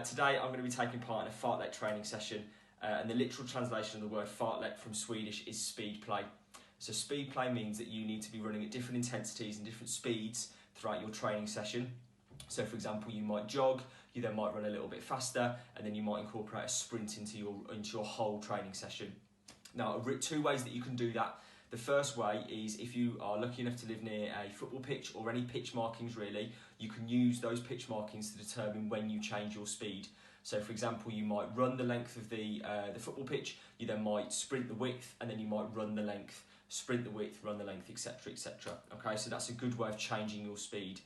Today I'm going to be taking part in a Fartlek training session, and the literal translation of the word Fartlek from Swedish is speed play. So speed play means that you need to be running at different intensities and different speeds throughout your training session. So for example, you might jog, you then might run a little bit faster, and then you might incorporate a sprint into your whole training session. Now, two ways that you can do that. The first way is if you are lucky enough to live near a football pitch or any pitch markings really, you can use those pitch markings to determine when you change your speed. So for example, you might run the length of the football pitch, you then might sprint the width, and then you might run the length, sprint the width, run the length, etc, etc. Okay, so that's a good way of changing your speed.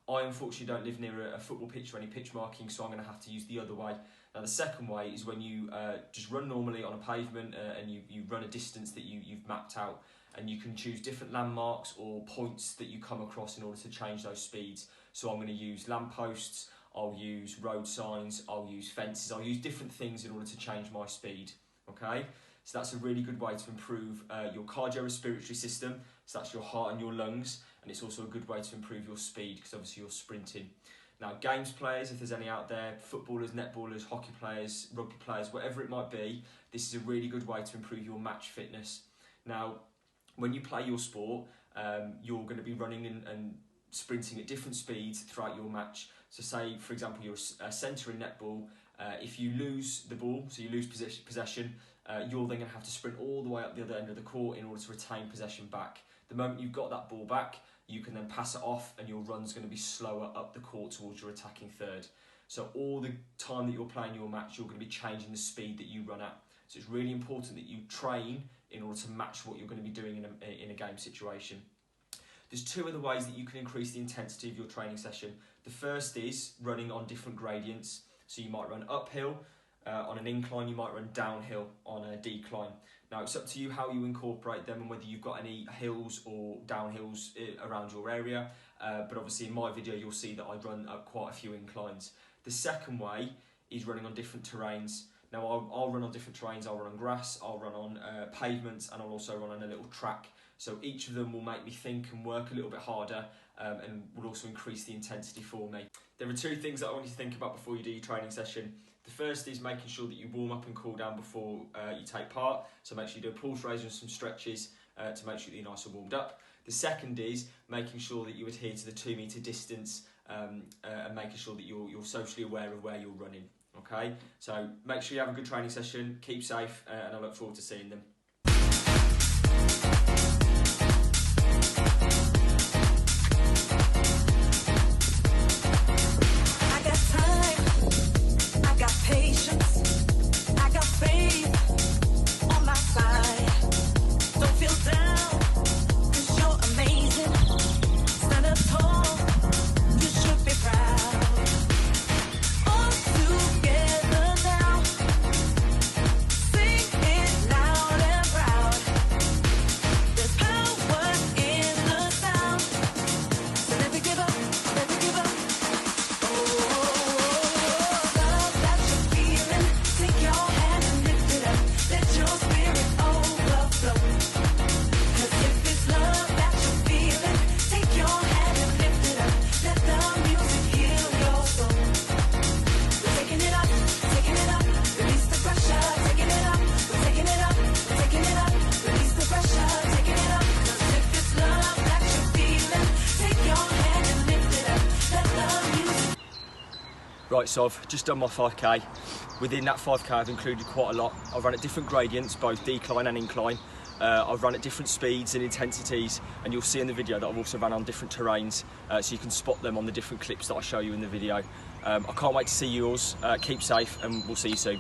I unfortunately don't live near a football pitch or any pitch marking, so I'm going to have to use the other way. Now the second way is when you just run normally on a pavement and you run a distance that you've mapped out, and you can choose different landmarks or points that you come across in order to change those speeds. So I'm going to use lampposts, I'll use road signs, I'll use fences, I'll use different things in order to change my speed. Okay, so that's a really good way to improve your cardiorespiratory system, so that's your heart and your lungs, and it's also a good way to improve your speed because obviously you're sprinting. Now games players, if there's any out there, footballers, netballers, hockey players, rugby players, whatever it might be, this is a really good way to improve your match fitness. Now when you play your sport, you're going to be running and sprinting at different speeds throughout your match. So say, for example, you're a centre in netball. If you lose the ball, so you lose possession, you're then going to have to sprint all the way up the other end of the court in order to retain possession back. The moment you've got that ball back, you can then pass it off and your run's going to be slower up the court towards your attacking third. So all the time that you're playing your match, you're going to be changing the speed that you run at. So it's really important that you train in order to match what you're going to be doing in a game situation. There's two other ways that you can increase the intensity of your training session. The first is running on different gradients. So you might run uphill on an incline, you might run downhill on a decline. Now it's up to you how you incorporate them and whether you've got any hills or downhills around your area. But obviously in my video you'll see that I run up quite a few inclines. The second way is running on different terrains. Now I'll run on different terrains, I'll run on grass, I'll run on pavements, and I'll also run on a little track. So each of them will make me think and work a little bit harder and will also increase the intensity for me. There are two things that I want you to think about before you do your training session. The first is making sure that you warm up and cool down before you take part. So make sure you do a pulse raise and some stretches to make sure that you're nice and warmed up. The second is making sure that you adhere to the 2 metre distance and making sure that you're socially aware of where you're running. Okay, so make sure you have a good training session, keep safe, and I look forward to seeing them. I got time, I got patience, I got faith on my side. Don't feel down, 'cause you're amazing. Stand up tall, you should be proud. Right, so I've just done my 5k. Within that 5k I've included quite a lot. I've run at different gradients, both decline and incline. I've run at different speeds and intensities, and you'll see in the video that I've also run on different terrains, so you can spot them on the different clips that I show you in the video. I can't wait to see yours. Keep safe, and we'll see you soon.